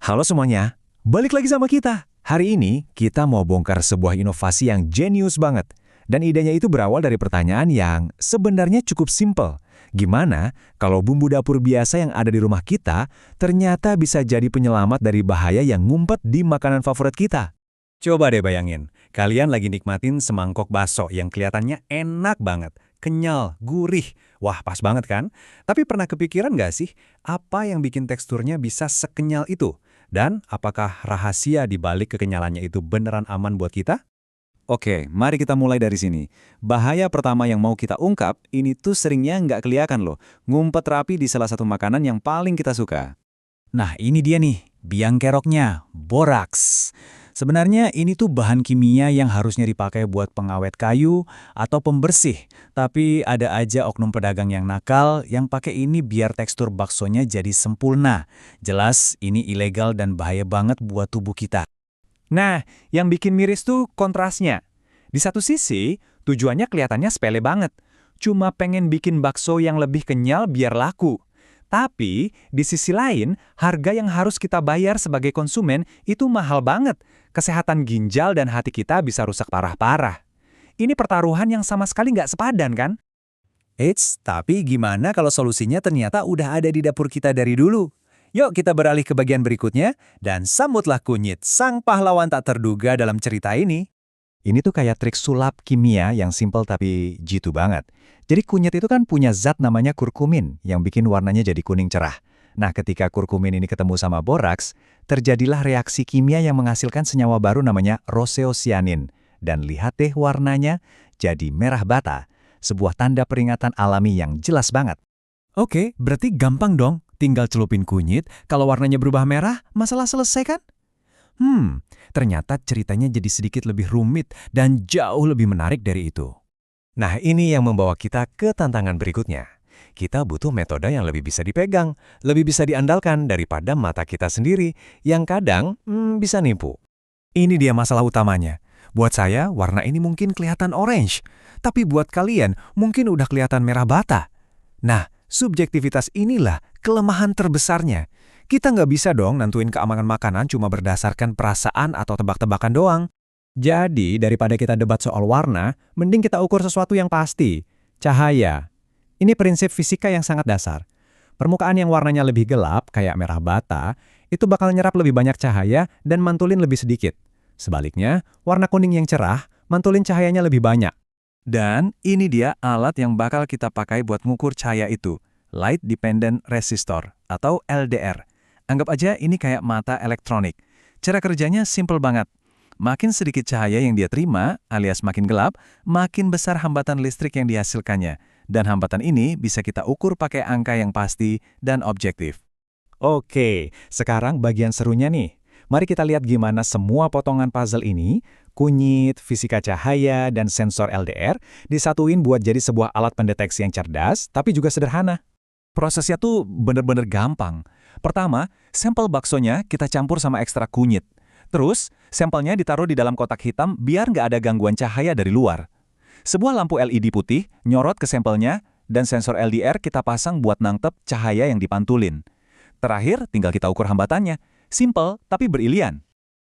Halo semuanya, balik lagi sama kita. Hari ini kita mau bongkar sebuah inovasi yang jenius banget. Dan idenya itu berawal dari pertanyaan yang sebenarnya cukup simpel. Gimana kalau bumbu dapur biasa yang ada di rumah kita ternyata bisa jadi penyelamat dari bahaya yang ngumpet di makanan favorit kita? Coba deh bayangin, kalian lagi nikmatin semangkok bakso yang kelihatannya enak banget, kenyal, gurih. Wah, pas banget kan? Tapi pernah kepikiran nggak sih, apa yang bikin teksturnya bisa sekenyal itu? Dan apakah rahasia di balik kekenyalannya itu beneran aman buat kita? Oke, mari kita mulai dari sini. Bahaya pertama yang mau kita ungkap, ini tuh seringnya nggak kelihatan loh. Ngumpet rapi di salah satu makanan yang paling kita suka. Nah, ini dia nih, biang keroknya, boraks. Sebenarnya ini tuh bahan kimia yang harusnya dipakai buat pengawet kayu atau pembersih. Tapi ada aja oknum pedagang yang nakal yang pakai ini biar tekstur baksonya jadi sempurna. Jelas ini ilegal dan bahaya banget buat tubuh kita. Nah, yang bikin miris tuh kontrasnya. Di satu sisi, tujuannya kelihatannya sepele banget. Cuma pengen bikin bakso yang lebih kenyal biar laku. Tapi, di sisi lain, harga yang harus kita bayar sebagai konsumen itu mahal banget. Kesehatan ginjal dan hati kita bisa rusak parah-parah. Ini pertaruhan yang sama sekali nggak sepadan, kan? Eits, tapi gimana kalau solusinya ternyata udah ada di dapur kita dari dulu? Yuk kita beralih ke bagian berikutnya, dan sambutlah kunyit, sang pahlawan tak terduga dalam cerita ini. Ini tuh kayak trik sulap kimia yang simpel tapi jitu banget. Jadi kunyit itu kan punya zat namanya kurkumin yang bikin warnanya jadi kuning cerah. Nah, ketika kurkumin ini ketemu sama boraks, terjadilah reaksi kimia yang menghasilkan senyawa baru namanya roseosianin. Dan lihat deh warnanya, jadi merah bata. Sebuah tanda peringatan alami yang jelas banget. Oke, berarti gampang dong. Tinggal celupin kunyit, kalau warnanya berubah merah, masalah selesai kan? Ternyata ceritanya jadi sedikit lebih rumit dan jauh lebih menarik dari itu. Nah, ini yang membawa kita ke tantangan berikutnya. Kita butuh metode yang lebih bisa dipegang, lebih bisa diandalkan daripada mata kita sendiri, yang kadang bisa nipu. Ini dia masalah utamanya. Buat saya, warna ini mungkin kelihatan orange, tapi buat kalian mungkin udah kelihatan merah bata. Nah, subjektivitas inilah kelemahan terbesarnya. Kita nggak bisa dong nentuin keamanan makanan cuma berdasarkan perasaan atau tebak-tebakan doang. Jadi, daripada kita debat soal warna, mending kita ukur sesuatu yang pasti. Cahaya. Ini prinsip fisika yang sangat dasar. Permukaan yang warnanya lebih gelap, kayak merah bata, itu bakal nyerap lebih banyak cahaya dan mantulin lebih sedikit. Sebaliknya, warna kuning yang cerah, mantulin cahayanya lebih banyak. Dan ini dia alat yang bakal kita pakai buat ngukur cahaya itu. Light Dependent Resistor, atau LDR. Anggap aja ini kayak mata elektronik. Cara kerjanya simple banget. Makin sedikit cahaya yang dia terima, alias makin gelap, makin besar hambatan listrik yang dihasilkannya. Dan hambatan ini bisa kita ukur pakai angka yang pasti dan objektif. Oke, sekarang bagian serunya nih. Mari kita lihat gimana semua potongan puzzle ini, kunyit, fisika cahaya, dan sensor LDR, disatuin buat jadi sebuah alat pendeteksi yang cerdas, tapi juga sederhana. Prosesnya tuh bener-bener gampang. Pertama, sampel baksonya kita campur sama ekstra kunyit. Terus, sampelnya ditaruh di dalam kotak hitam biar nggak ada gangguan cahaya dari luar. Sebuah lampu LED putih nyorot ke sampelnya, dan sensor LDR kita pasang buat nangkep cahaya yang dipantulin. Terakhir, tinggal kita ukur hambatannya. Simple, tapi berilian.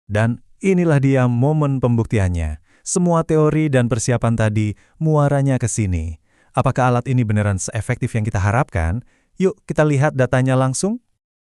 Dan inilah dia momen pembuktiannya. Semua teori dan persiapan tadi, muaranya ke sini. Apakah alat ini beneran seefektif yang kita harapkan? Yuk kita lihat datanya langsung.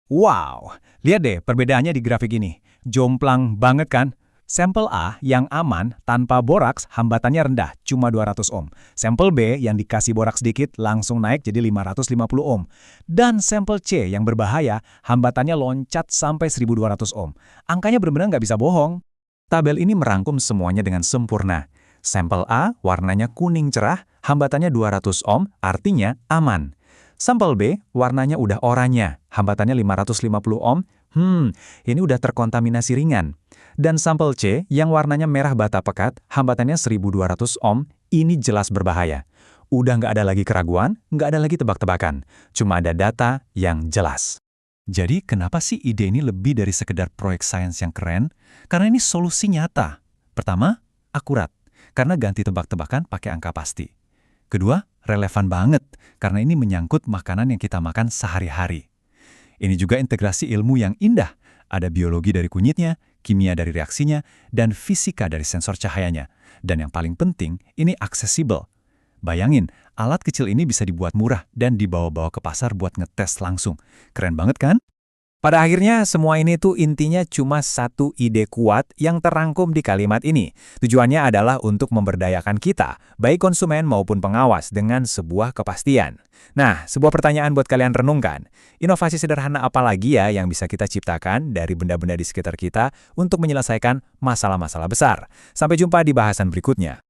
Wow, lihat deh perbedaannya di grafik ini. Jomplang banget kan? Sampel A yang aman tanpa boraks hambatannya rendah, cuma 200 ohm. Sampel B yang dikasih boraks sedikit langsung naik jadi 550 ohm. Dan sampel C yang berbahaya hambatannya loncat sampai 1200 ohm. Angkanya benar-benar nggak bisa bohong. Tabel ini merangkum semuanya dengan sempurna. Sampel A warnanya kuning cerah, hambatannya 200 ohm, artinya aman. Sampel B warnanya udah oranye, hambatannya 550 ohm, ini udah terkontaminasi ringan. Dan sampel C yang warnanya merah bata pekat, hambatannya 1200 ohm, ini jelas berbahaya. Udah nggak ada lagi keraguan, nggak ada lagi tebak-tebakan. Cuma ada data yang jelas. Jadi kenapa sih ide ini lebih dari sekedar proyek sains yang keren? Karena ini solusi nyata. Pertama, akurat. Karena ganti tebak-tebakan pakai angka pasti. Kedua, relevan banget. Karena ini menyangkut makanan yang kita makan sehari-hari. Ini juga integrasi ilmu yang indah. Ada biologi dari kunyitnya, kimia dari reaksinya, dan fisika dari sensor cahayanya. Dan yang paling penting, ini aksesibel. Bayangin, alat kecil ini bisa dibuat murah dan dibawa-bawa ke pasar buat ngetes langsung. Keren banget kan? Pada akhirnya, semua ini tuh intinya cuma satu ide kuat yang terangkum di kalimat ini. Tujuannya adalah untuk memberdayakan kita, baik konsumen maupun pengawas, dengan sebuah kepastian. Nah, sebuah pertanyaan buat kalian renungkan. Inovasi sederhana apa lagi ya yang bisa kita ciptakan dari benda-benda di sekitar kita untuk menyelesaikan masalah-masalah besar? Sampai jumpa di bahasan berikutnya.